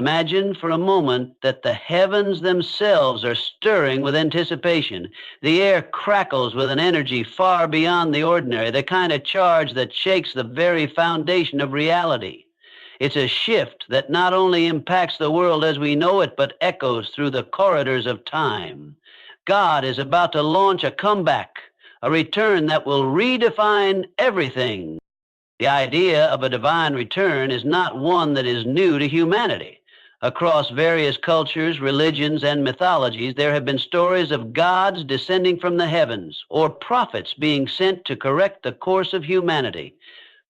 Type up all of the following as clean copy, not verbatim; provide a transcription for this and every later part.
Imagine for a moment that the heavens themselves are stirring with anticipation. The air crackles with an energy far beyond the ordinary, the kind of charge that shakes the very foundation of reality. It's a shift that not only impacts the world as we know it, but echoes through the corridors of time. God is about to launch a comeback, a return that will redefine everything. The idea of a divine return is not one that is new to humanity. Across various cultures, religions, and mythologies, there have been stories of gods descending from the heavens or prophets being sent to correct the course of humanity.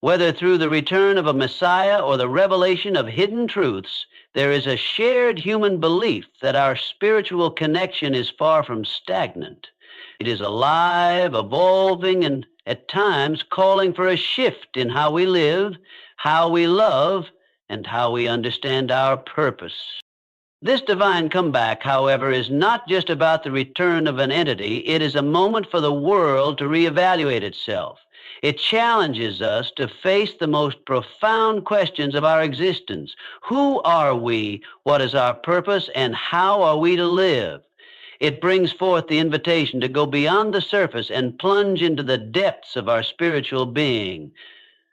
Whether through the return of a Messiah or the revelation of hidden truths, there is a shared human belief that our spiritual connection is far from stagnant. It is alive, evolving, and at times calling for a shift in how we live, how we love, and how we understand our purpose. This divine comeback, however, is not just about the return of an entity. It is a moment for the world to reevaluate itself. It challenges us to face the most profound questions of our existence. Who are we? What is our purpose? And how are we to live? It brings forth the invitation to go beyond the surface and plunge into the depths of our spiritual being.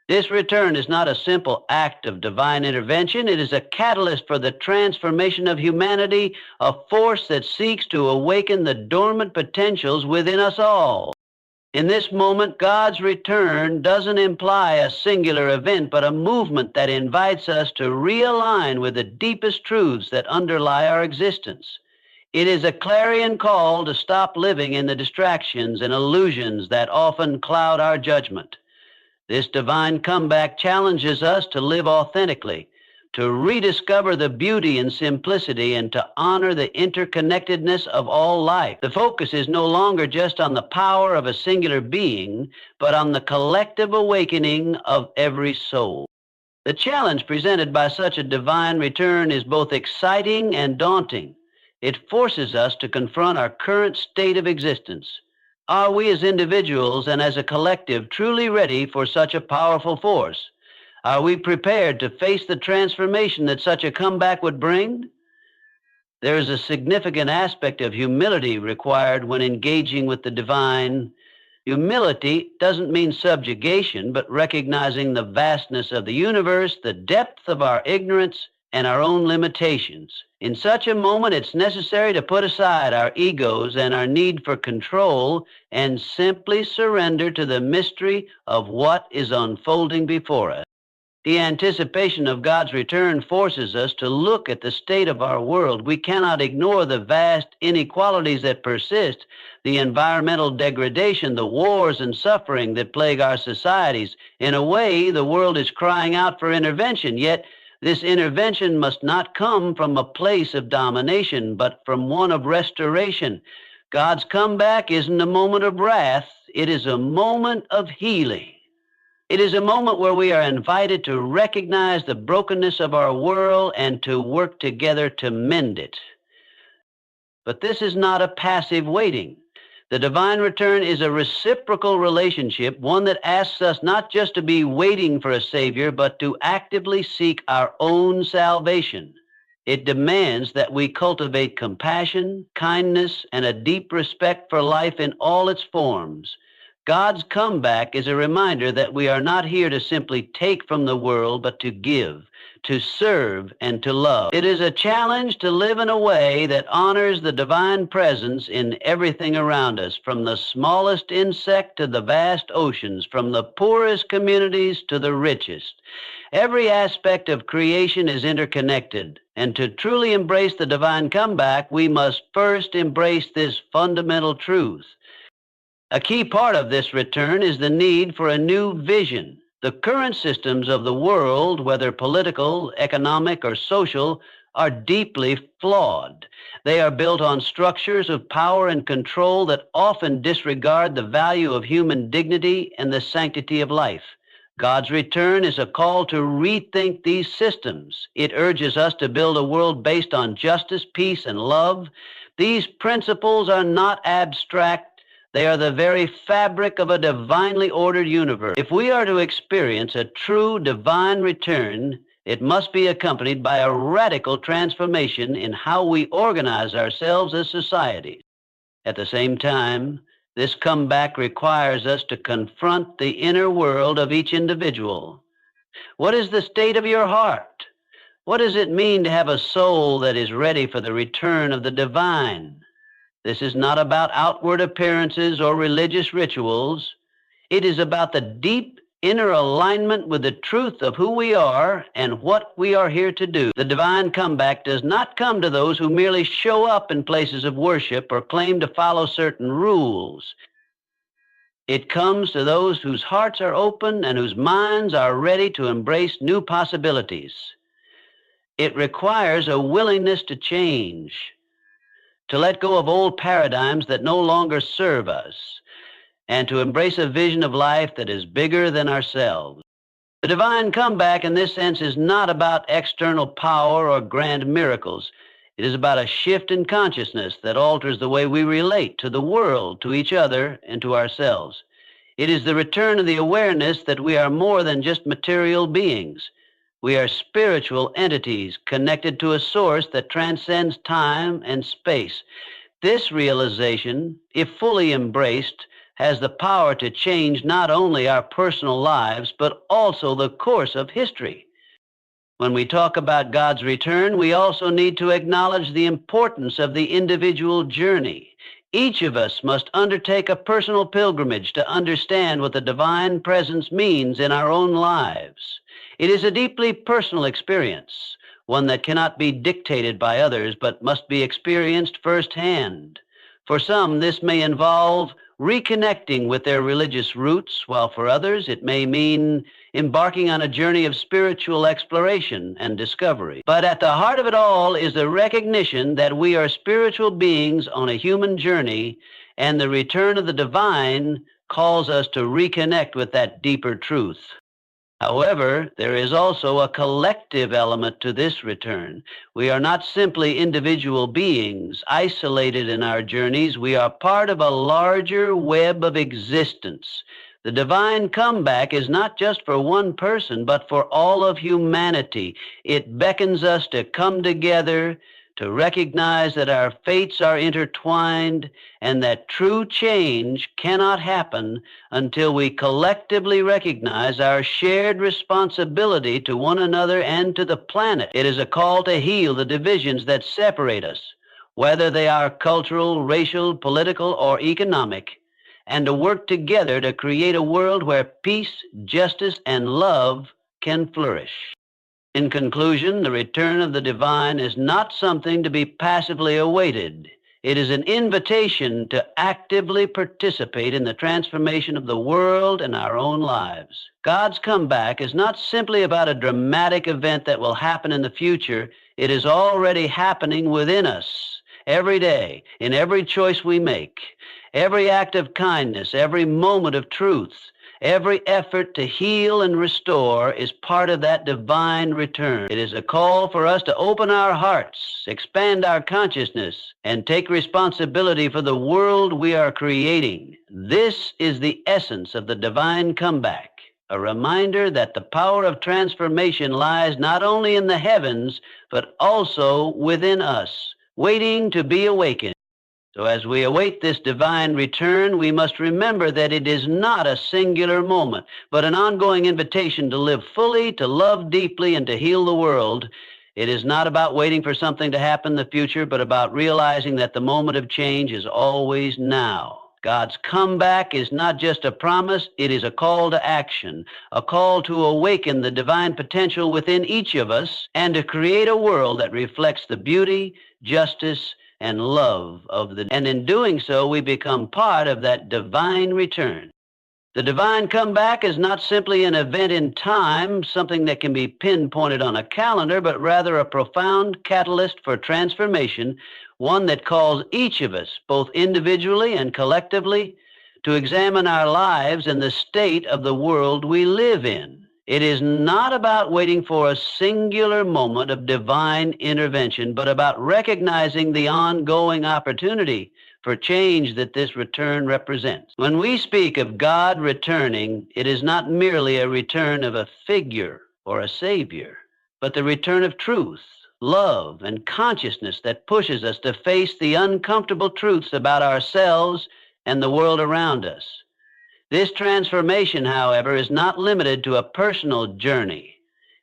This return is not a simple act of divine intervention. It is a catalyst for the transformation of humanity, a force that seeks to awaken the dormant potentials within us all. In this moment, God's return doesn't imply a singular event, but a movement that invites us to realign with the deepest truths that underlie our existence. It is a clarion call to stop living in the distractions and illusions that often cloud our judgment. This divine comeback challenges us to live authentically, to rediscover the beauty and simplicity, and to honor the interconnectedness of all life. The focus is no longer just on the power of a singular being, but on the collective awakening of every soul. The challenge presented by such a divine return is both exciting and daunting. It forces us to confront our current state of existence. Are we as individuals and as a collective truly ready for such a powerful force? Are we prepared to face the transformation that such a comeback would bring? There is a significant aspect of humility required when engaging with the divine. Humility doesn't mean subjugation, but recognizing the vastness of the universe, the depth of our ignorance, and our own limitations. In such a moment, it's necessary to put aside our egos and our need for control and simply surrender to the mystery of what is unfolding before us. The anticipation of God's return forces us to look at the state of our world. We cannot ignore the vast inequalities that persist, the environmental degradation, the wars and suffering that plague our societies. In a way, the world is crying out for intervention, yet this intervention must not come from a place of domination, but from one of restoration. God's comeback isn't a moment of wrath. It is a moment of healing. It is a moment where we are invited to recognize the brokenness of our world and to work together to mend it. But this is not a passive waiting. The divine return is a reciprocal relationship, one that asks us not just to be waiting for a Savior, but to actively seek our own salvation. It demands that we cultivate compassion, kindness, and a deep respect for life in all its forms. God's comeback is a reminder that we are not here to simply take from the world, but to give, to serve, and to love. It is a challenge to live in a way that honors the divine presence in everything around us, from the smallest insect to the vast oceans, from the poorest communities to the richest. Every aspect of creation is interconnected, and to truly embrace the divine comeback, we must first embrace this fundamental truth. A key part of this return is the need for a new vision. The current systems of the world, whether political, economic, or social, are deeply flawed. They are built on structures of power and control that often disregard the value of human dignity and the sanctity of life. God's return is a call to rethink these systems. It urges us to build a world based on justice, peace, and love. These principles are not abstract. They are the very fabric of a divinely ordered universe. If we are to experience a true divine return, It must be accompanied by a radical transformation in how we organize ourselves as societies. At the same time, this comeback requires us to confront the inner world of each individual. What is the state of your heart? What does it mean to have a soul that is ready for the return of the divine? This is not about outward appearances or religious rituals. It is about the deep inner alignment with the truth of who we are and what we are here to do. The divine comeback does not come to those who merely show up in places of worship or claim to follow certain rules. It comes to those whose hearts are open and whose minds are ready to embrace new possibilities. It requires a willingness to change, to let go of old paradigms that no longer serve us, and to embrace a vision of life that is bigger than ourselves. The divine comeback in this sense is not about external power or grand miracles. It is about a shift in consciousness that alters the way we relate to the world, to each other, and to ourselves. It is the return of the awareness that we are more than just material beings. We are spiritual entities connected to a source that transcends time and space. This realization, if fully embraced, has the power to change not only our personal lives, but also the course of history. When we talk about God's return, we also need to acknowledge the importance of the individual journey. Each of us must undertake a personal pilgrimage to understand what the divine presence means in our own lives. It is a deeply personal experience, one that cannot be dictated by others, but must be experienced firsthand. For some, this may involve reconnecting with their religious roots, while for others, it may mean embarking on a journey of spiritual exploration and discovery. But at the heart of it all is the recognition that we are spiritual beings on a human journey, and the return of the divine calls us to reconnect with that deeper truth. However, there is also a collective element to this return. We are not simply individual beings isolated in our journeys. We are part of a larger web of existence. The divine comeback is not just for one person, but for all of humanity. It beckons us to come together, to recognize that our fates are intertwined and that true change cannot happen until we collectively recognize our shared responsibility to one another and to the planet. It is a call to heal the divisions that separate us, whether they are cultural, racial, political, or economic, and to work together to create a world where peace, justice, and love can flourish. In conclusion, the return of the divine is not something to be passively awaited. It is an invitation to actively participate in the transformation of the world and our own lives. God's comeback is not simply about a dramatic event that will happen in the future. It is already happening within us every day, in every choice we make, every act of kindness, every moment of truth. Every effort to heal and restore is part of that divine return. It is a call for us to open our hearts, expand our consciousness, and take responsibility for the world we are creating. This is the essence of the divine comeback, a reminder that the power of transformation lies not only in the heavens, but also within us, waiting to be awakened. So as we await this divine return, we must remember that it is not a singular moment, but an ongoing invitation to live fully, to love deeply, and to heal the world. It is not about waiting for something to happen in the future, but about realizing that the moment of change is always now. God's comeback is not just a promise, it is a call to action, a call to awaken the divine potential within each of us and to create a world that reflects the beauty, justice, and love of the, and in doing so, we become part of that divine return. The divine comeback is not simply an event in time, something that can be pinpointed on a calendar, but rather a profound catalyst for transformation, one that calls each of us, both individually and collectively, to examine our lives and the state of the world we live in. It is not about waiting for a singular moment of divine intervention, but about recognizing the ongoing opportunity for change that this return represents. When we speak of God returning, it is not merely a return of a figure or a savior, but the return of truth, love, and consciousness that pushes us to face the uncomfortable truths about ourselves and the world around us. This transformation, however, is not limited to a personal journey.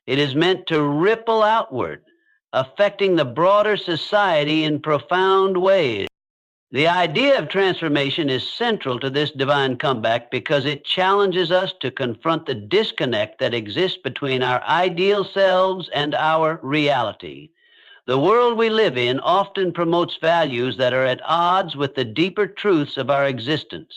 It is meant to ripple outward, affecting the broader society in profound ways. The idea of transformation is central to this divine comeback because it challenges us to confront the disconnect that exists between our ideal selves and our reality. The world we live in often promotes values that are at odds with the deeper truths of our existence.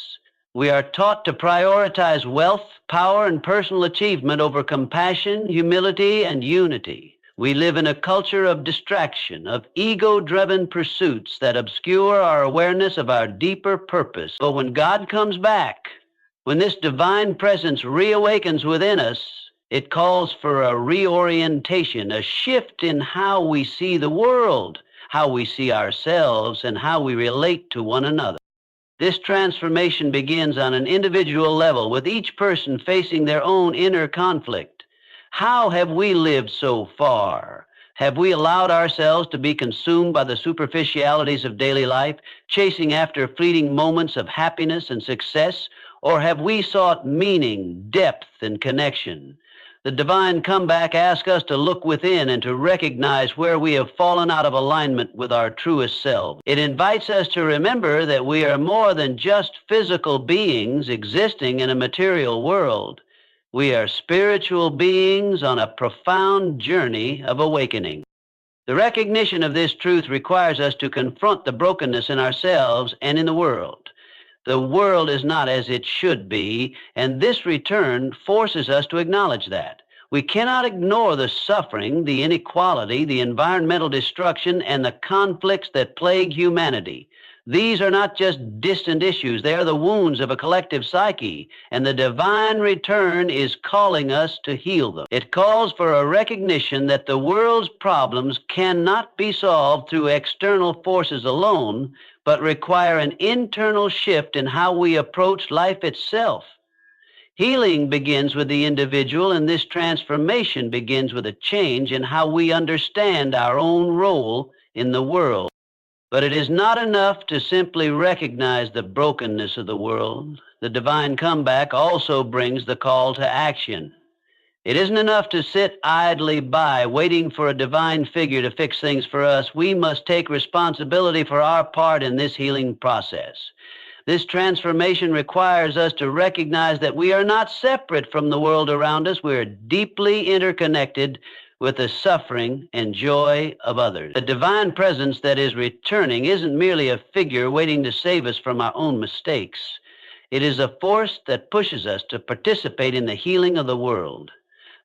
We are taught to prioritize wealth, power, and personal achievement over compassion, humility, and unity. We live in a culture of distraction, of ego-driven pursuits that obscure our awareness of our deeper purpose. But when God comes back, when this divine presence reawakens within us, it calls for a reorientation, a shift in how we see the world, how we see ourselves, and how we relate to one another. This transformation begins on an individual level, with each person facing their own inner conflict. How have we lived so far? Have we allowed ourselves to be consumed by the superficialities of daily life, chasing after fleeting moments of happiness and success? Or have we sought meaning, depth, and connection? The divine comeback asks us to look within and to recognize where we have fallen out of alignment with our truest self. It invites us to remember that we are more than just physical beings existing in a material world. We are spiritual beings on a profound journey of awakening. The recognition of this truth requires us to confront the brokenness in ourselves and in the world. The world is not as it should be, and this return forces us to acknowledge that. We cannot ignore the suffering, the inequality, the environmental destruction, and the conflicts that plague humanity. These are not just distant issues. They are the wounds of a collective psyche, and the divine return is calling us to heal them. It calls for a recognition that the world's problems cannot be solved through external forces alone, but require an internal shift in how we approach life itself. Healing begins with the individual, and this transformation begins with a change in how we understand our own role in the world. But it is not enough to simply recognize the brokenness of the world. The divine comeback also brings the call to action. It isn't enough to sit idly by, waiting for a divine figure to fix things for us. We must take responsibility for our part in this healing process. This transformation requires us to recognize that we are not separate from the world around us. We are deeply interconnected with the suffering and joy of others. The divine presence that is returning isn't merely a figure waiting to save us from our own mistakes. It is a force that pushes us to participate in the healing of the world.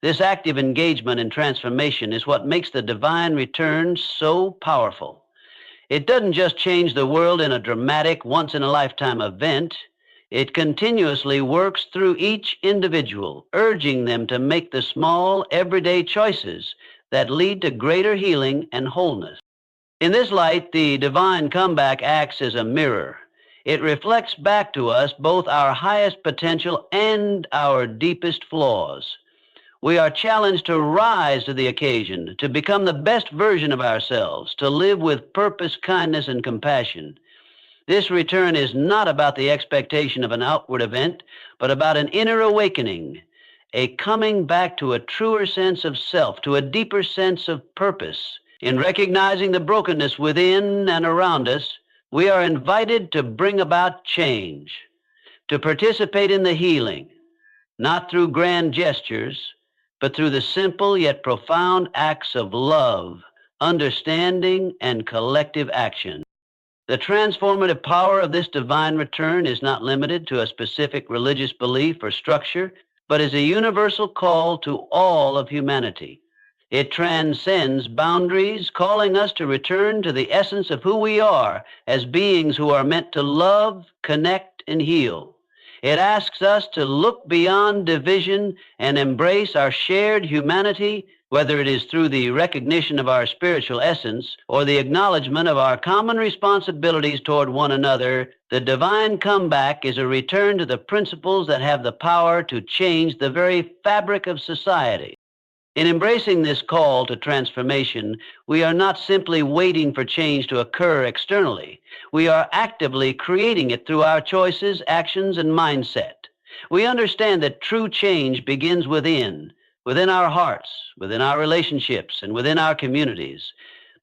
This active engagement and transformation is what makes the divine return so powerful. It doesn't just change the world in a dramatic, once-in-a-lifetime event. It continuously works through each individual, urging them to make the small, everyday choices that lead to greater healing and wholeness. In this light, the divine comeback acts as a mirror. It reflects back to us both our highest potential and our deepest flaws. We are challenged to rise to the occasion, to become the best version of ourselves, to live with purpose, kindness, and compassion. This return is not about the expectation of an outward event, but about an inner awakening, a coming back to a truer sense of self, to a deeper sense of purpose. In recognizing the brokenness within and around us, we are invited to bring about change, to participate in the healing, not through grand gestures, but through the simple yet profound acts of love, understanding, and collective action. The transformative power of this divine return is not limited to a specific religious belief or structure, but is a universal call to all of humanity. It transcends boundaries, calling us to return to the essence of who we are as beings who are meant to love, connect, and heal. It asks us to look beyond division and embrace our shared humanity, whether it is through the recognition of our spiritual essence or the acknowledgement of our common responsibilities toward one another. The divine comeback is a return to the principles that have the power to change the very fabric of society. In embracing this call to transformation, we are not simply waiting for change to occur externally. We are actively creating it through our choices, actions, and mindset. We understand that true change begins within our hearts, within our relationships, and within our communities.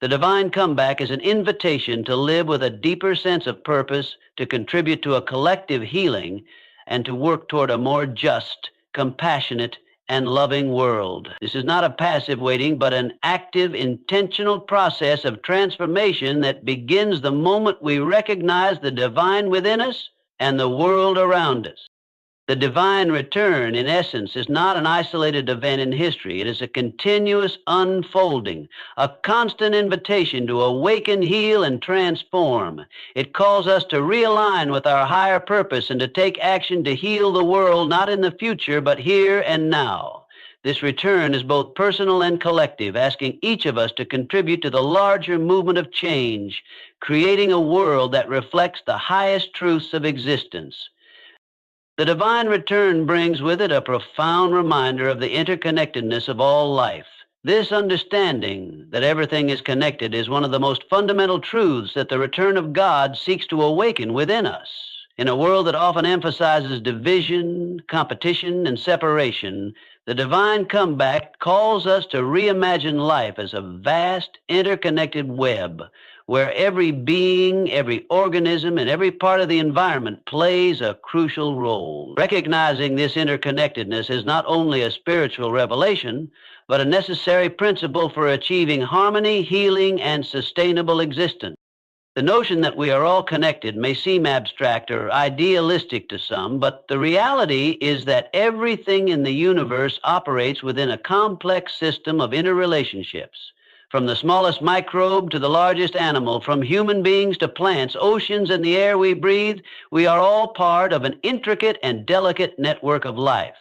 The divine comeback is an invitation to live with a deeper sense of purpose, to contribute to a collective healing, and to work toward a more just, compassionate, and loving world. This is not a passive waiting, but an active, intentional process of transformation that begins the moment we recognize the divine within us and the world around us. The divine return, in essence, is not an isolated event in history. It is a continuous unfolding, a constant invitation to awaken, heal, and transform. It calls us to realign with our higher purpose and to take action to heal the world, not in the future, but here and now. This return is both personal and collective, asking each of us to contribute to the larger movement of change, creating a world that reflects the highest truths of existence. The divine return brings with it a profound reminder of the interconnectedness of all life. This understanding that everything is connected is one of the most fundamental truths that the return of God seeks to awaken within us. In a world that often emphasizes division, competition, and separation, the divine comeback calls us to reimagine life as a vast, interconnected web where every being, every organism, and every part of the environment plays a crucial role. Recognizing this interconnectedness is not only a spiritual revelation, but a necessary principle for achieving harmony, healing, and sustainable existence. The notion that we are all connected may seem abstract or idealistic to some, but the reality is that everything in the universe operates within a complex system of interrelationships. From the smallest microbe to the largest animal, from human beings to plants, oceans, and the air we breathe, we are all part of an intricate and delicate network of life.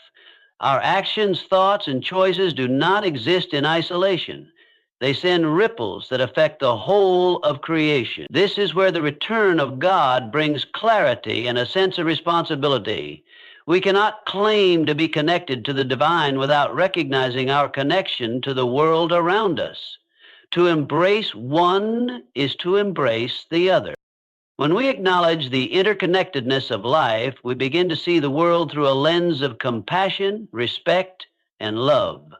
Our actions, thoughts, and choices do not exist in isolation. They send ripples that affect the whole of creation. This is where the return of God brings clarity and a sense of responsibility. We cannot claim to be connected to the divine without recognizing our connection to the world around us. To embrace one is to embrace the other. When we acknowledge the interconnectedness of life, we begin to see the world through a lens of compassion, respect, and love.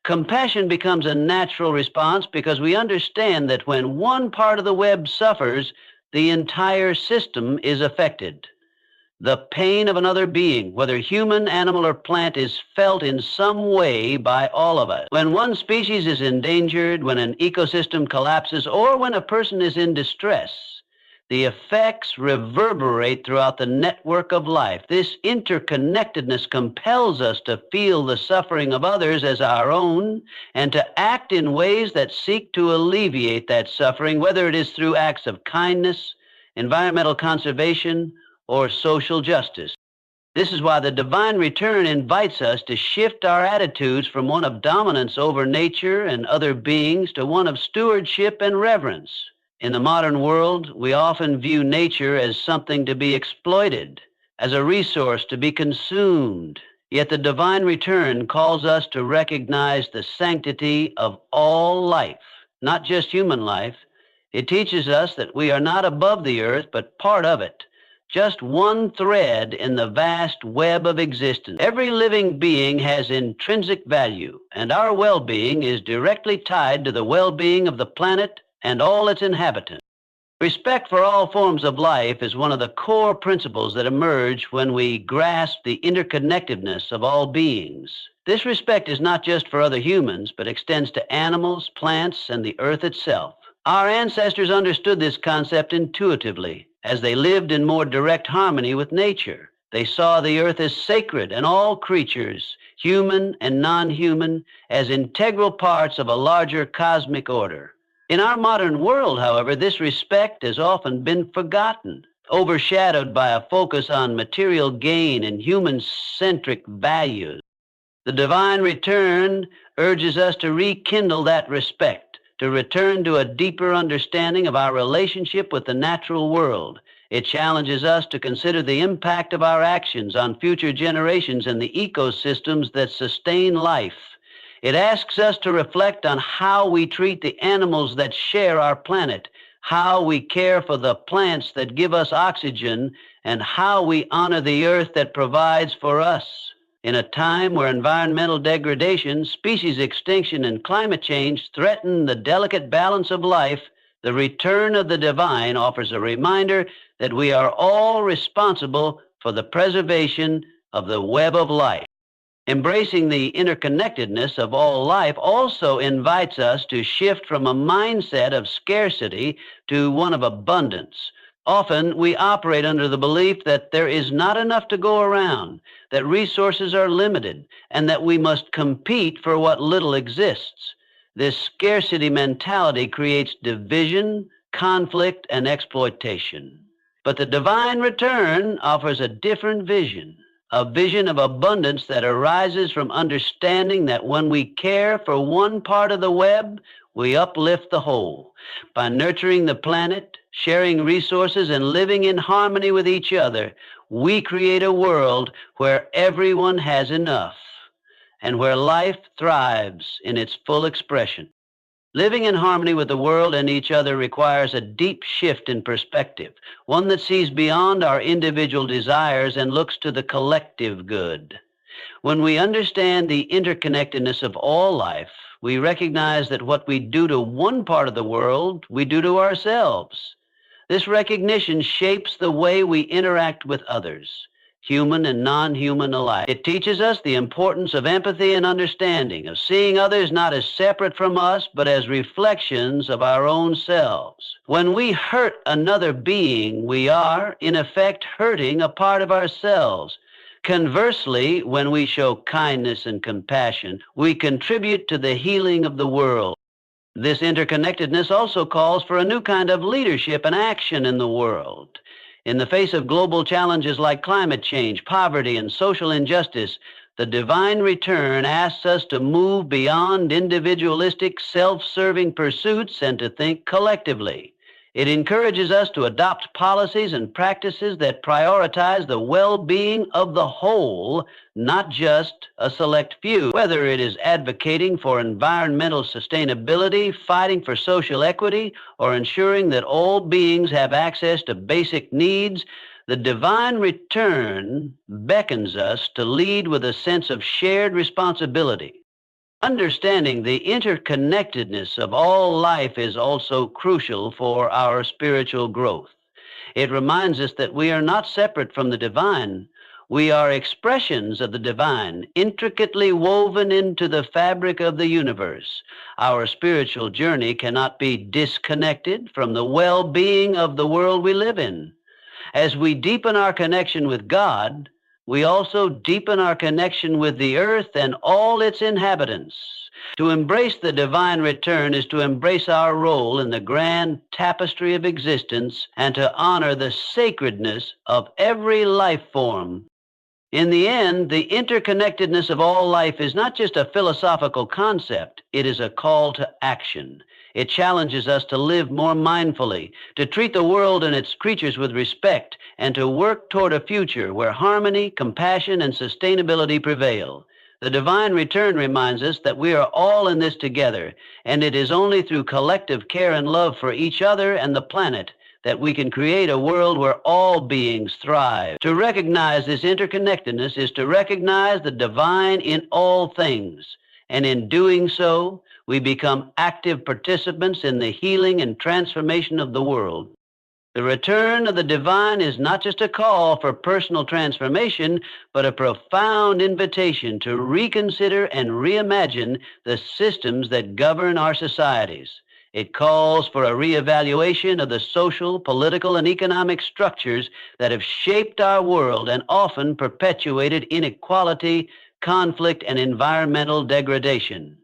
Compassion becomes a natural response because we understand that when one part of the web suffers, the entire system is affected. The pain of another being, whether human, animal, or plant, is felt in some way by all of us. When one species is endangered, when an ecosystem collapses, or when a person is in distress, the effects reverberate throughout the network of life. This interconnectedness compels us to feel the suffering of others as our own and to act in ways that seek to alleviate that suffering, whether it is through acts of kindness, environmental conservation, or social justice. This is why the divine return invites us to shift our attitudes from one of dominance over nature and other beings to one of stewardship and reverence. In the modern world, we often view nature as something to be exploited, as a resource to be consumed. Yet the divine return calls us to recognize the sanctity of all life, not just human life. It teaches us that we are not above the earth, but part of it, just one thread in the vast web of existence. Every living being has intrinsic value, and our well-being is directly tied to the well-being of the planet and all its inhabitants. Respect for all forms of life is one of the core principles that emerge when we grasp the interconnectedness of all beings. This respect is not just for other humans, but extends to animals, plants, and the earth itself. Our ancestors understood this concept intuitively as they lived in more direct harmony with nature. They saw the earth as sacred and all creatures, human and non-human, as integral parts of a larger cosmic order. In our modern world, however, this respect has often been forgotten, overshadowed by a focus on material gain and human-centric values. The divine return urges us to rekindle that respect, to return to a deeper understanding of our relationship with the natural world. It challenges us to consider the impact of our actions on future generations and the ecosystems that sustain life. It asks us to reflect on how we treat the animals that share our planet, how we care for the plants that give us oxygen, and how we honor the earth that provides for us. In a time where environmental degradation, species extinction, and climate change threaten the delicate balance of life, the return of the divine offers a reminder that we are all responsible for the preservation of the web of life. Embracing the interconnectedness of all life also invites us to shift from a mindset of scarcity to one of abundance. Often we operate under the belief that there is not enough to go around, that resources are limited, and that we must compete for what little exists. This scarcity mentality creates division, conflict, and exploitation. But the divine return offers a different vision. A vision of abundance that arises from understanding that when we care for one part of the web, we uplift the whole. By nurturing the planet, sharing resources, and living in harmony with each other, we create a world where everyone has enough and where life thrives in its full expression. Living in harmony with the world and each other requires a deep shift in perspective, one that sees beyond our individual desires and looks to the collective good. When we understand the interconnectedness of all life, we recognize that what we do to one part of the world, we do to ourselves. This recognition shapes the way we interact with others, human and non-human alike. It teaches us the importance of empathy and understanding, of seeing others not as separate from us, but as reflections of our own selves. When we hurt another being, we are, in effect, hurting a part of ourselves. Conversely, when we show kindness and compassion, we contribute to the healing of the world. This interconnectedness also calls for a new kind of leadership and action in the world. In the face of global challenges like climate change, poverty, and social injustice, the divine return asks us to move beyond individualistic, self-serving pursuits and to think collectively. It encourages us to adopt policies and practices that prioritize the well-being of the whole, not just a select few. Whether it is advocating for environmental sustainability, fighting for social equity, or ensuring that all beings have access to basic needs, the divine return beckons us to lead with a sense of shared responsibility. Understanding the interconnectedness of all life is also crucial for our spiritual growth. It reminds us that we are not separate from the divine. We are expressions of the divine, intricately woven into the fabric of the universe. Our spiritual journey cannot be disconnected from the well-being of the world we live in. As we deepen our connection with God, we also deepen our connection with the earth and all its inhabitants. To embrace the divine return is to embrace our role in the grand tapestry of existence and to honor the sacredness of every life form. In the end, the interconnectedness of all life is not just a philosophical concept, it is a call to action. It challenges us to live more mindfully, to treat the world and its creatures with respect, and to work toward a future where harmony, compassion, and sustainability prevail. The divine return reminds us that we are all in this together, and it is only through collective care and love for each other and the planet that we can create a world where all beings thrive. To recognize this interconnectedness is to recognize the divine in all things, and in doing so, we become active participants in the healing and transformation of the world. The return of the divine is not just a call for personal transformation, but a profound invitation to reconsider and reimagine the systems that govern our societies. It calls for a reevaluation of the social, political, and economic structures that have shaped our world and often perpetuated inequality, conflict, and environmental degradation.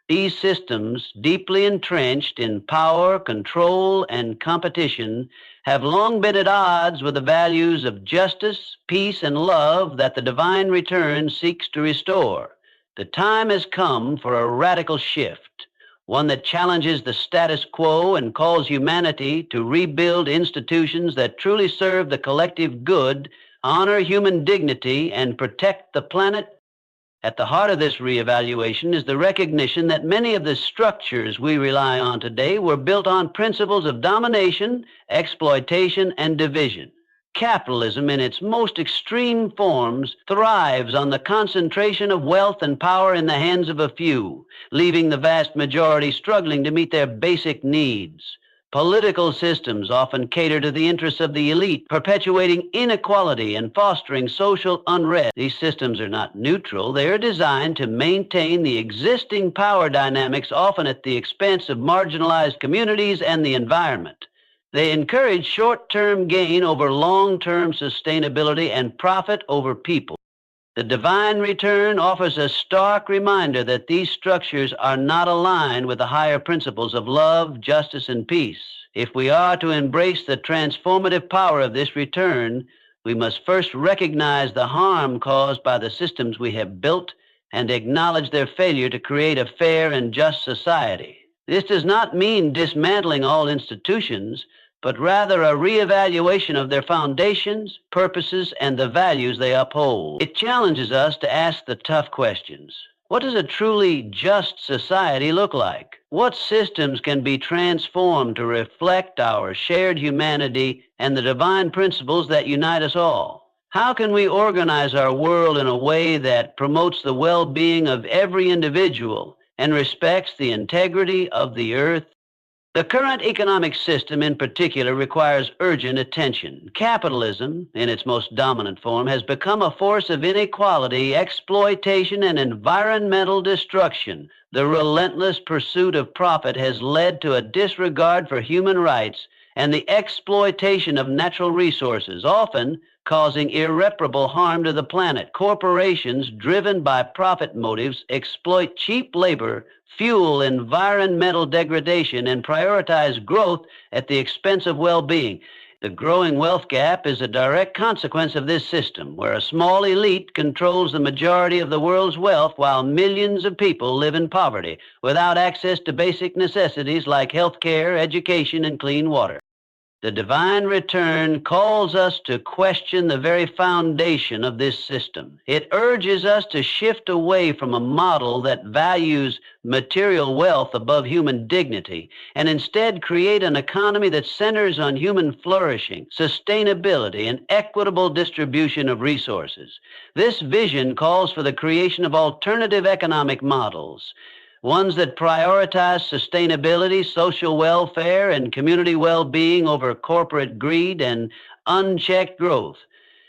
These systems, deeply entrenched in power, control, and competition, have long been at odds with the values of justice, peace, and love that the divine return seeks to restore. The time has come for a radical shift, one that challenges the status quo and calls humanity to rebuild institutions that truly serve the collective good, honor human dignity, and protect the planet At the heart of this reevaluation is the recognition that many of the structures we rely on today were built on principles of domination, exploitation, and division. Capitalism, in its most extreme forms, thrives on the concentration of wealth and power in the hands of a few, leaving the vast majority struggling to meet their basic needs. Political systems often cater to the interests of the elite, perpetuating inequality and fostering social unrest. These systems are not neutral. They are designed to maintain the existing power dynamics, often at the expense of marginalized communities and the environment. They encourage short-term gain over long-term sustainability and profit over people. The divine return offers a stark reminder that these structures are not aligned with the higher principles of love, justice, and peace. If we are to embrace the transformative power of this return, we must first recognize the harm caused by the systems we have built and acknowledge their failure to create a fair and just society. This does not mean dismantling all institutions, but rather a reevaluation of their foundations, purposes, and the values they uphold. It challenges us to ask the tough questions. What does a truly just society look like? What systems can be transformed to reflect our shared humanity and the divine principles that unite us all? How can we organize our world in a way that promotes the well-being of every individual and respects the integrity of the earth? The current economic system in particular requires urgent attention. Capitalism, in its most dominant form, has become a force of inequality, exploitation, and environmental destruction. The relentless pursuit of profit has led to a disregard for human rights and the exploitation of natural resources, often causing irreparable harm to the planet. Corporations driven by profit motives exploit cheap labor, fuel environmental degradation, and prioritize growth at the expense of well-being. The growing wealth gap is a direct consequence of this system, where a small elite controls the majority of the world's wealth while millions of people live in poverty without access to basic necessities like health care, education, and clean water. The divine return calls us to question the very foundation of this system. It urges us to shift away from a model that values material wealth above human dignity and instead create an economy that centers on human flourishing, sustainability, and equitable distribution of resources. This vision calls for the creation of alternative economic models, ones that prioritize sustainability, social welfare, and community well-being over corporate greed and unchecked growth.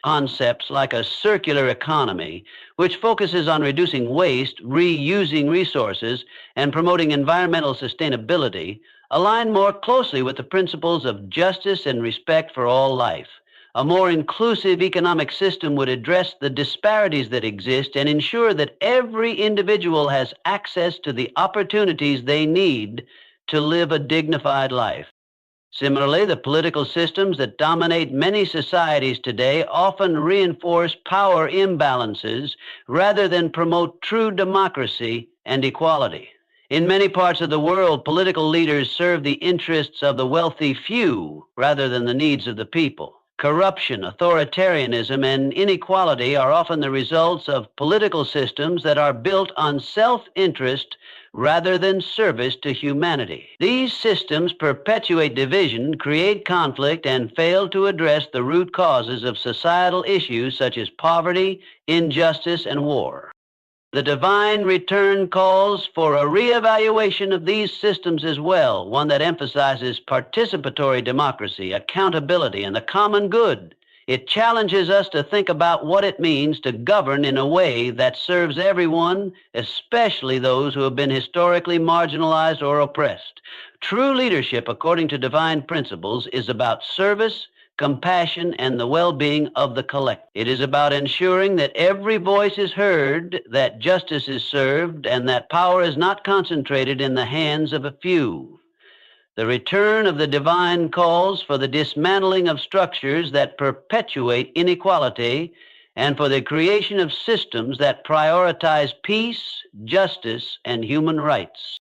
Concepts like a circular economy, which focuses on reducing waste, reusing resources, and promoting environmental sustainability, align more closely with the principles of justice and respect for all life. A more inclusive economic system would address the disparities that exist and ensure that every individual has access to the opportunities they need to live a dignified life. Similarly, the political systems that dominate many societies today often reinforce power imbalances rather than promote true democracy and equality. In many parts of the world, political leaders serve the interests of the wealthy few rather than the needs of the people. Corruption, authoritarianism, and inequality are often the results of political systems that are built on self-interest rather than service to humanity. These systems perpetuate division, create conflict, and fail to address the root causes of societal issues such as poverty, injustice, and war. The divine return calls for a reevaluation of these systems as well, one that emphasizes participatory democracy, accountability, and the common good. It challenges us to think about what it means to govern in a way that serves everyone, especially those who have been historically marginalized or oppressed. True leadership, according to divine principles, is about service, compassion, and the well-being of the collective. It is about ensuring that every voice is heard, that justice is served, and that power is not concentrated in the hands of a few. The return of the divine calls for the dismantling of structures that perpetuate inequality and for the creation of systems that prioritize peace, justice, and human rights.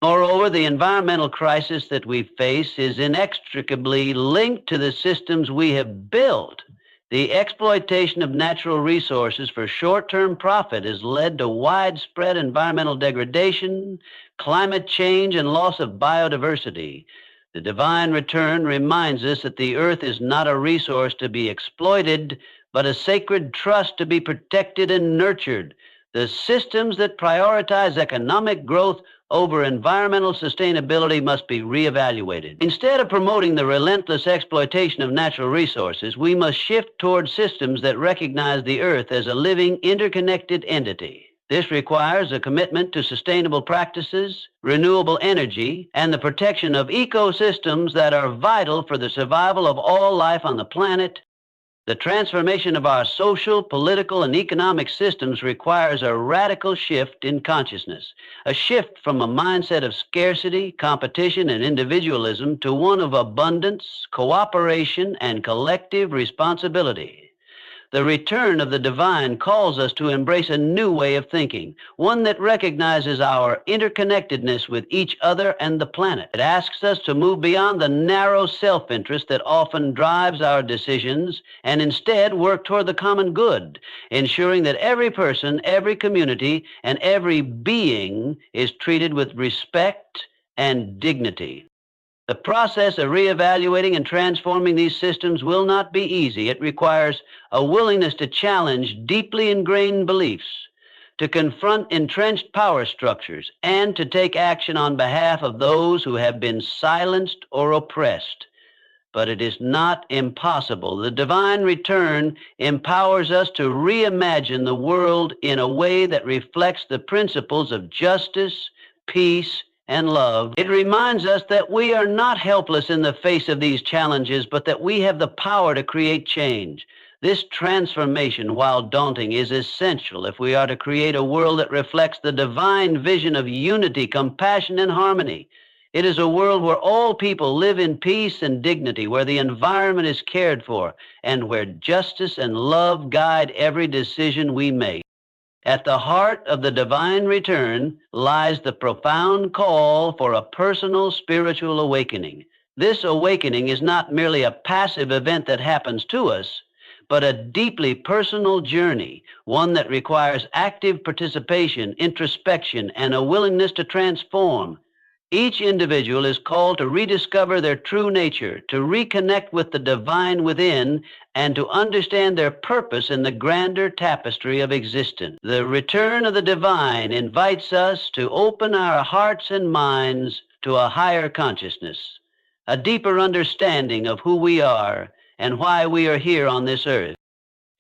Moreover, the environmental crisis that we face is inextricably linked to the systems we have built. The exploitation of natural resources for short-term profit has led to widespread environmental degradation, climate change, and loss of biodiversity. The divine return reminds us that the earth is not a resource to be exploited, but a sacred trust to be protected and nurtured. The systems that prioritize economic growth over environmental sustainability must be reevaluated. Instead of promoting the relentless exploitation of natural resources, we must shift toward systems that recognize the earth as a living, interconnected entity. This requires a commitment to sustainable practices, renewable energy, and the protection of ecosystems that are vital for the survival of all life on the planet. The transformation of our social, political, and economic systems requires a radical shift in consciousness, a shift from a mindset of scarcity, competition, and individualism to one of abundance, cooperation, and collective responsibility. The return of the divine calls us to embrace a new way of thinking, one that recognizes our interconnectedness with each other and the planet. It asks us to move beyond the narrow self-interest that often drives our decisions and instead work toward the common good, ensuring that every person, every community, and every being is treated with respect and dignity. The process of reevaluating and transforming these systems will not be easy. It requires a willingness to challenge deeply ingrained beliefs, to confront entrenched power structures, and to take action on behalf of those who have been silenced or oppressed. But it is not impossible. The divine return empowers us to reimagine the world in a way that reflects the principles of justice, peace, and love. It reminds us that we are not helpless in the face of these challenges, but that we have the power to create change. This transformation, while daunting, is essential if we are to create a world that reflects the divine vision of unity, compassion, and harmony. It is a world where all people live in peace and dignity, where the environment is cared for, and where justice and love guide every decision we make. At the heart of the divine return lies the profound call for a personal spiritual awakening. This awakening is not merely a passive event that happens to us, but a deeply personal journey, one that requires active participation, introspection, and a willingness to transform. Each individual is called to rediscover their true nature, to reconnect with the divine within, and to understand their purpose in the grander tapestry of existence. The return of the divine invites us to open our hearts and minds to a higher consciousness, a deeper understanding of who we are and why we are here on this earth.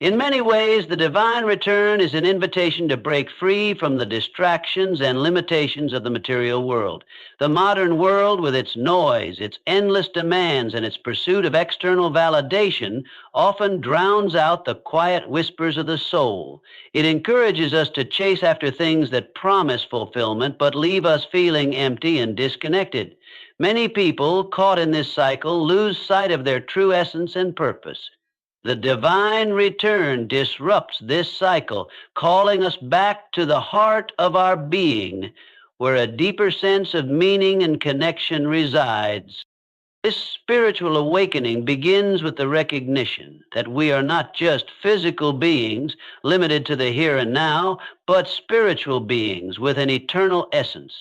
In many ways, the divine return is an invitation to break free from the distractions and limitations of the material world. The modern world, with its noise, its endless demands, and its pursuit of external validation, often drowns out the quiet whispers of the soul. It encourages us to chase after things that promise fulfillment, but leave us feeling empty and disconnected. Many people, caught in this cycle, lose sight of their true essence and purpose. The divine return disrupts this cycle, calling us back to the heart of our being, where a deeper sense of meaning and connection resides. This spiritual awakening begins with the recognition that we are not just physical beings limited to the here and now, but spiritual beings with an eternal essence.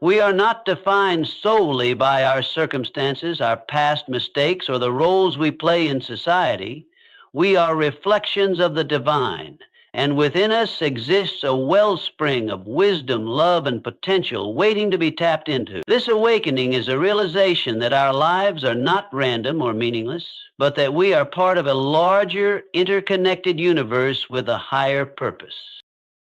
We are not defined solely by our circumstances, our past mistakes, or the roles we play in society. We are reflections of the divine, and within us exists a wellspring of wisdom, love, and potential waiting to be tapped into. This awakening is a realization that our lives are not random or meaningless, but that we are part of a larger, interconnected universe with a higher purpose.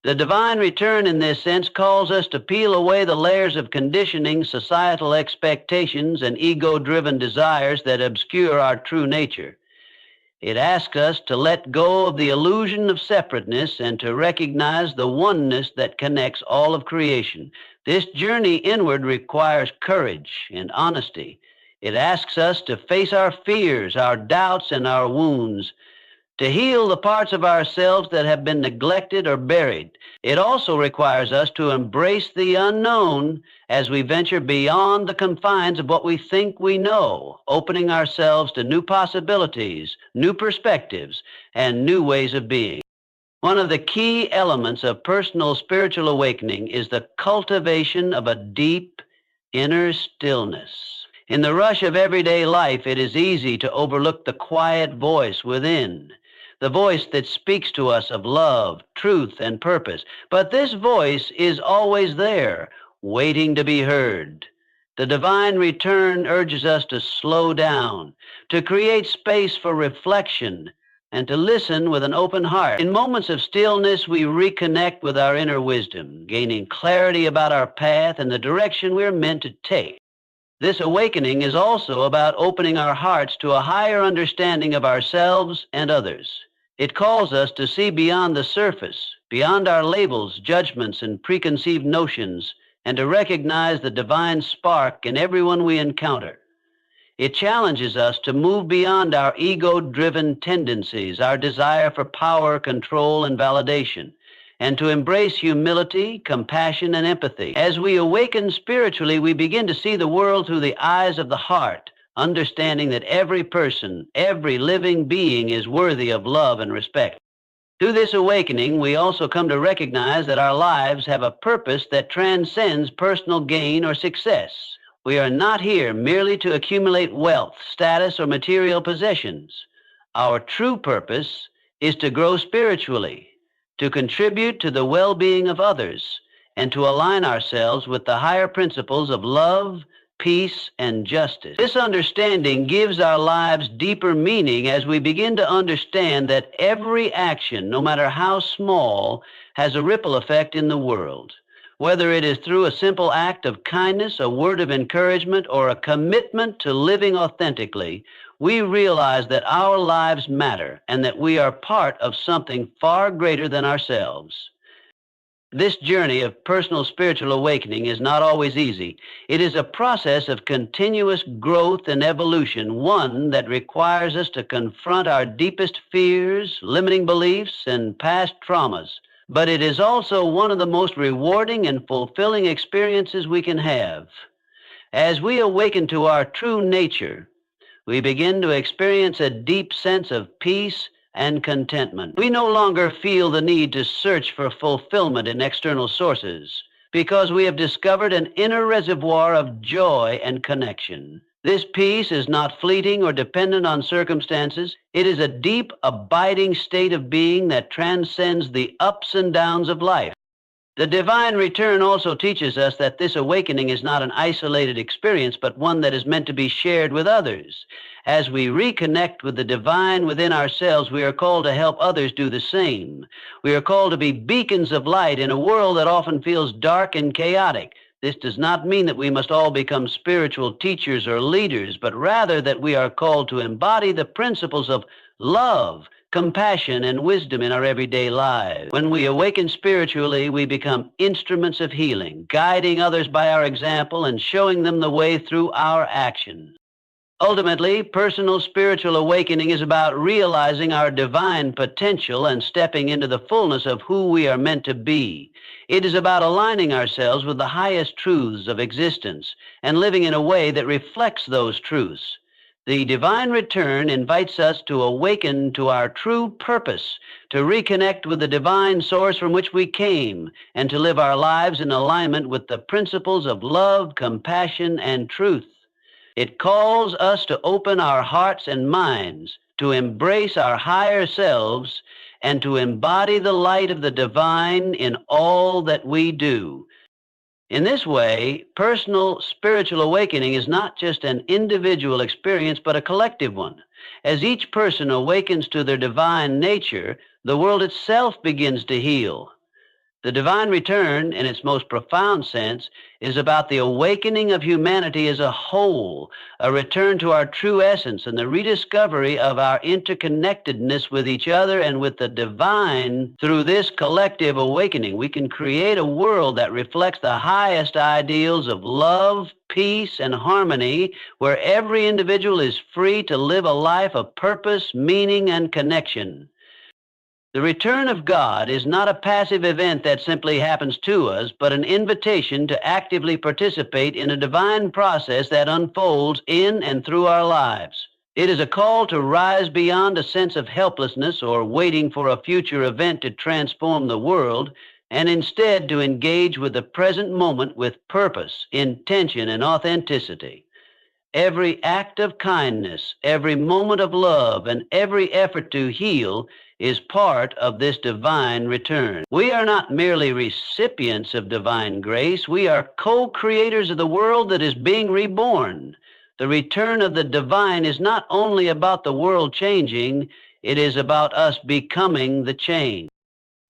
The divine return in this sense calls us to peel away the layers of conditioning, societal expectations, and ego-driven desires that obscure our true nature. It asks us to let go of the illusion of separateness and to recognize the oneness that connects all of creation. This journey inward requires courage and honesty. It asks us to face our fears, our doubts, and our wounds, to heal the parts of ourselves that have been neglected or buried. It also requires us to embrace the unknown as we venture beyond the confines of what we think we know, opening ourselves to new possibilities, new perspectives, and new ways of being. One of the key elements of personal spiritual awakening is the cultivation of a deep inner stillness. In the rush of everyday life, it is easy to overlook the quiet voice within, the voice that speaks to us of love, truth, and purpose. But this voice is always there, waiting to be heard. The divine return urges us to slow down, to create space for reflection, and to listen with an open heart. In moments of stillness, we reconnect with our inner wisdom, gaining clarity about our path and the direction we're meant to take. This awakening is also about opening our hearts to a higher understanding of ourselves and others. It calls us to see beyond the surface, beyond our labels, judgments, and preconceived notions, and to recognize the divine spark in everyone we encounter. It challenges us to move beyond our ego-driven tendencies, our desire for power, control, and validation, and to embrace humility, compassion, and empathy. As we awaken spiritually, we begin to see the world through the eyes of the heart, understanding that every person, every living being is worthy of love and respect. Through this awakening, we also come to recognize that our lives have a purpose that transcends personal gain or success. We are not here merely to accumulate wealth, status, or material possessions. Our true purpose is to grow spiritually, to contribute to the well-being of others, and to align ourselves with the higher principles of love, peace, and justice. This understanding gives our lives deeper meaning as we begin to understand that every action, no matter how small, has a ripple effect in the world. Whether it is through a simple act of kindness, a word of encouragement, or a commitment to living authentically, we realize that our lives matter and that we are part of something far greater than ourselves. This journey of personal spiritual awakening is not always easy. It is a process of continuous growth and evolution, one that requires us to confront our deepest fears, limiting beliefs, and past traumas. But it is also one of the most rewarding and fulfilling experiences we can have. As we awaken to our true nature, we begin to experience a deep sense of peace and contentment. We no longer feel the need to search for fulfillment in external sources because we have discovered an inner reservoir of joy and connection. This peace is not fleeting or dependent on circumstances. It is a deep, abiding state of being that transcends the ups and downs of life. The divine return also teaches us that this awakening is not an isolated experience, but one that is meant to be shared with others. As we reconnect with the divine within ourselves, we are called to help others do the same. We are called to be beacons of light in a world that often feels dark and chaotic. This does not mean that we must all become spiritual teachers or leaders, but rather that we are called to embody the principles of love, compassion, and wisdom in our everyday lives. When we awaken spiritually, we become instruments of healing, guiding others by our example and showing them the way through our actions. Ultimately, personal spiritual awakening is about realizing our divine potential and stepping into the fullness of who we are meant to be. It is about aligning ourselves with the highest truths of existence and living in a way that reflects those truths. The divine return invites us to awaken to our true purpose, to reconnect with the divine source from which we came, and to live our lives in alignment with the principles of love, compassion, and truth. It calls us to open our hearts and minds, to embrace our higher selves, and to embody the light of the divine in all that we do. In this way, personal spiritual awakening is not just an individual experience, but a collective one. As each person awakens to their divine nature, the world itself begins to heal. The divine return, in its most profound sense, is about the awakening of humanity as a whole, a return to our true essence, and the rediscovery of our interconnectedness with each other and with the divine. Through this collective awakening, we can create a world that reflects the highest ideals of love, peace, and harmony, where every individual is free to live a life of purpose, meaning, and connection. The return of God is not a passive event that simply happens to us, but an invitation to actively participate in a divine process that unfolds in and through our lives. It is a call to rise beyond a sense of helplessness or waiting for a future event to transform the world, and instead to engage with the present moment with purpose, intention, and authenticity. Every act of kindness, every moment of love, and every effort to heal is part of this divine return. We are not merely recipients of divine grace, we are co-creators of the world that is being reborn. The return of the divine is not only about the world changing, it is about us becoming the change.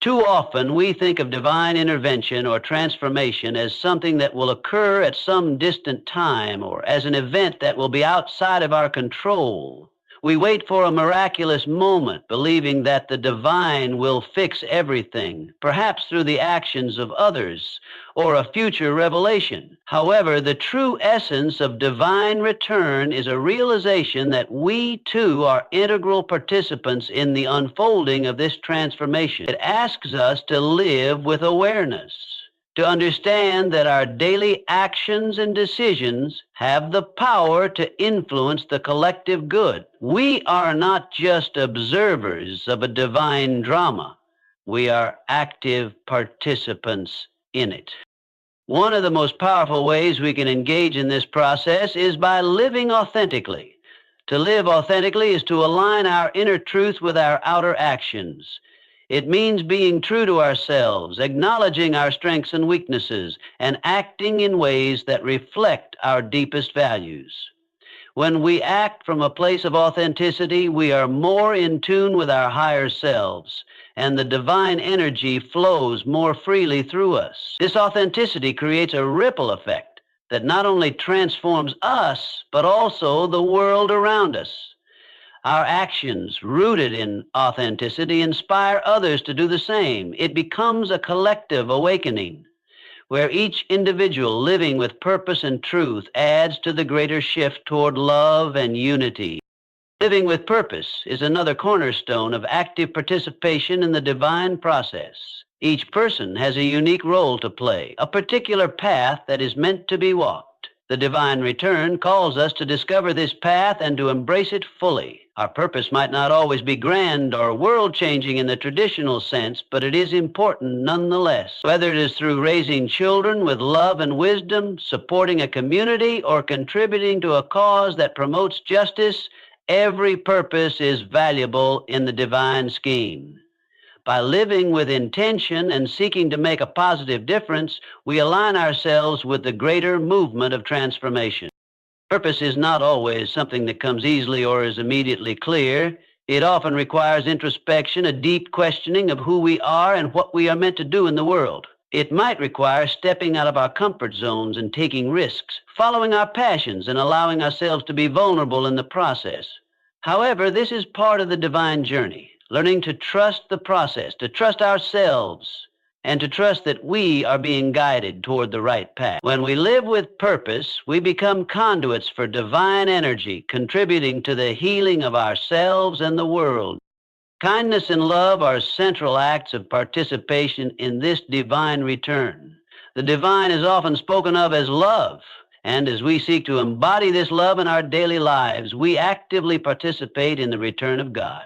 Too often we think of divine intervention or transformation as something that will occur at some distant time or as an event that will be outside of our control. We wait for a miraculous moment, believing that the divine will fix everything, perhaps through the actions of others or a future revelation. However, the true essence of divine return is a realization that we too are integral participants in the unfolding of this transformation. It asks us to live with awareness, to understand that our daily actions and decisions have the power to influence the collective good. We are not just observers of a divine drama. We are active participants in it. One of the most powerful ways we can engage in this process is by living authentically. To live authentically is to align our inner truth with our outer actions. It means being true to ourselves, acknowledging our strengths and weaknesses, and acting in ways that reflect our deepest values. When we act from a place of authenticity, we are more in tune with our higher selves, and the divine energy flows more freely through us. This authenticity creates a ripple effect that not only transforms us, but also the world around us. Our actions, rooted in authenticity, inspire others to do the same. It becomes a collective awakening, where each individual living with purpose and truth adds to the greater shift toward love and unity. Living with purpose is another cornerstone of active participation in the divine process. Each person has a unique role to play, a particular path that is meant to be walked. The divine return calls us to discover this path and to embrace it fully. Our purpose might not always be grand or world-changing in the traditional sense, but it is important nonetheless. Whether it is through raising children with love and wisdom, supporting a community, or contributing to a cause that promotes justice, every purpose is valuable in the divine scheme. By living with intention and seeking to make a positive difference, we align ourselves with the greater movement of transformation. Purpose is not always something that comes easily or is immediately clear. It often requires introspection, a deep questioning of who we are and what we are meant to do in the world. It might require stepping out of our comfort zones and taking risks, following our passions and allowing ourselves to be vulnerable in the process. However, this is part of the divine journey, learning to trust the process, to trust ourselves, and to trust that we are being guided toward the right path. When we live with purpose, we become conduits for divine energy, contributing to the healing of ourselves and the world. Kindness and love are central acts of participation in this divine return. The divine is often spoken of as love, and as we seek to embody this love in our daily lives, we actively participate in the return of God.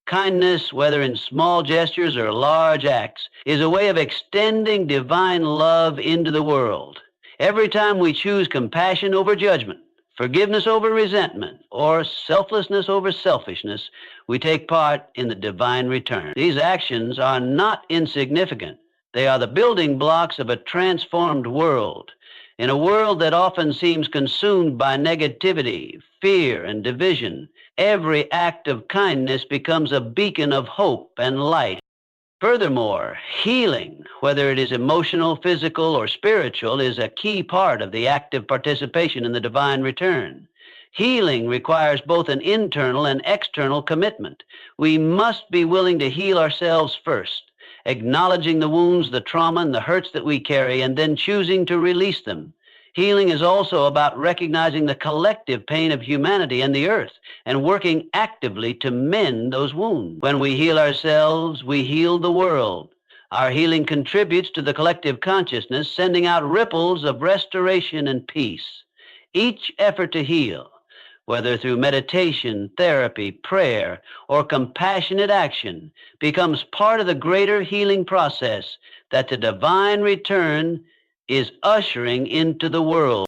Kindness, whether in small gestures or large acts, is a way of extending divine love into the world. Every time we choose compassion over judgment, forgiveness over resentment, or selflessness over selfishness, we take part in the divine return. These actions are not insignificant. They are the building blocks of a transformed world. In a world that often seems consumed by negativity, fear, and division, every act of kindness becomes a beacon of hope and light. Furthermore, healing, whether it is emotional, physical, or spiritual, is a key part of the active participation in the divine return. Healing requires both an internal and external commitment. We must be willing to heal ourselves first, acknowledging the wounds, the trauma, and the hurts that we carry, and then choosing to release them. Healing is also about recognizing the collective pain of humanity and the earth and working actively to mend those wounds. When we heal ourselves, we heal the world. Our healing contributes to the collective consciousness, sending out ripples of restoration and peace. Each effort to heal, whether through meditation, therapy, prayer, or compassionate action, becomes part of the greater healing process that the divine return is ushering into the world.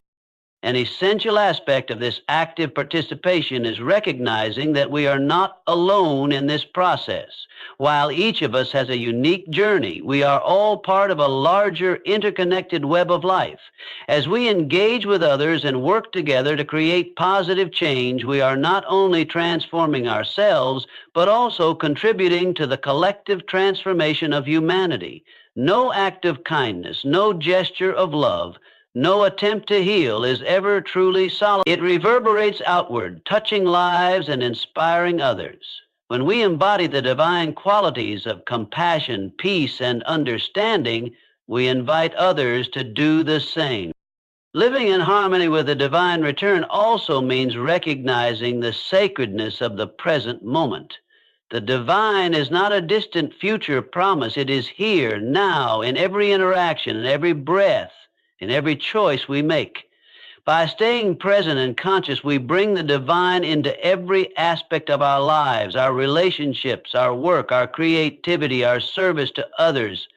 An essential aspect of this active participation is recognizing that we are not alone in this process. While each of us has a unique journey, we are all part of a larger interconnected web of life. As we engage with others and work together to create positive change, we are not only transforming ourselves, but also contributing to the collective transformation of humanity. No act of kindness, no gesture of love, no attempt to heal is ever truly solid. It reverberates outward, touching lives and inspiring others. When we embody the divine qualities of compassion, peace, and understanding, we invite others to do the same. Living in harmony with the divine return also means recognizing the sacredness of the present moment. The divine is not a distant future promise. It is here, now, in every interaction, in every breath, in every choice we make. By staying present and conscious, we bring the divine into every aspect of our lives, our relationships, our work, our creativity, our service to others.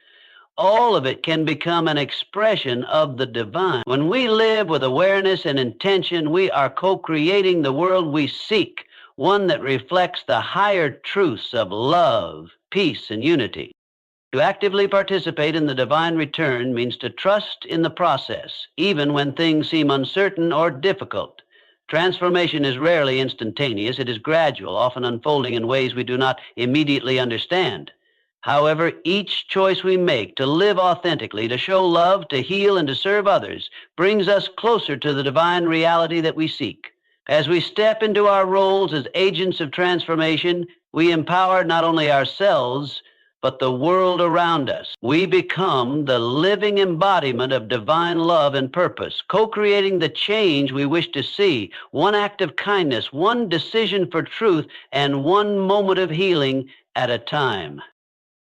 All of it can become an expression of the divine. When we live with awareness and intention, we are co-creating the world we seek, one that reflects the higher truths of love, peace, and unity. To actively participate in the divine return means to trust in the process, even when things seem uncertain or difficult. Transformation is rarely instantaneous. It is gradual, often unfolding in ways we do not immediately understand. However, each choice we make to live authentically, to show love, to heal, and to serve others brings us closer to the divine reality that we seek. As we step into our roles as agents of transformation, we empower not only ourselves, but the world around us. We become the living embodiment of divine love and purpose, co-creating the change we wish to see, one act of kindness, one decision for truth, and one moment of healing at a time.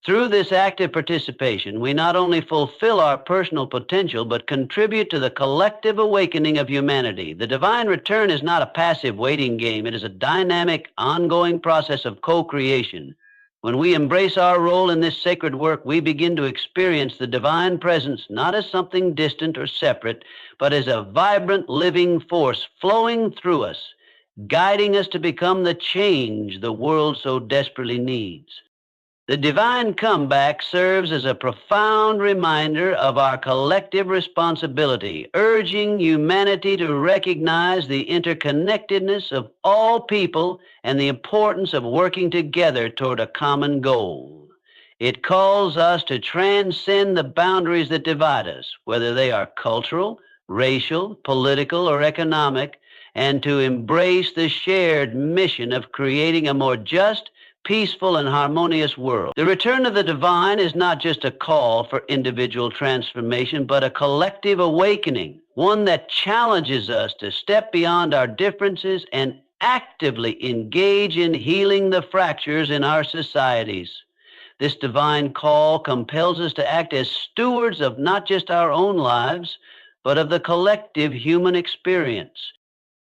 Through this active participation, we not only fulfill our personal potential, but contribute to the collective awakening of humanity. The divine return is not a passive waiting game. It is a dynamic, ongoing process of co-creation. When we embrace our role in this sacred work, we begin to experience the divine presence not as something distant or separate, but as a vibrant, living force flowing through us, guiding us to become the change the world so desperately needs. The divine comeback serves as a profound reminder of our collective responsibility, urging humanity to recognize the interconnectedness of all people and the importance of working together toward a common goal. It calls us to transcend the boundaries that divide us, whether they are cultural, racial, political, or economic, and to embrace the shared mission of creating a more just, peaceful, and harmonious world. The return of the divine is not just a call for individual transformation, but a collective awakening, one that challenges us to step beyond our differences and actively engage in healing the fractures in our societies. This divine call compels us to act as stewards of not just our own lives, but of the collective human experience.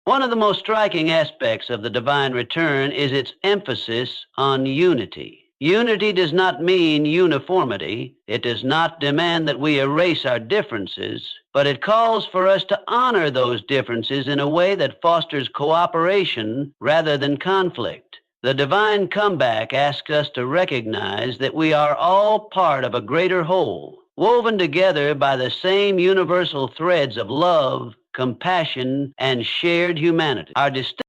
One of the most striking aspects of the divine return is its emphasis on unity. Unity does not mean uniformity. It does not demand that we erase our differences, but it calls for us to honor those differences in a way that fosters cooperation rather than conflict. The divine comeback asks us to recognize that we are all part of a greater whole, woven together by the same universal threads of love, compassion, and shared humanity. Our distinct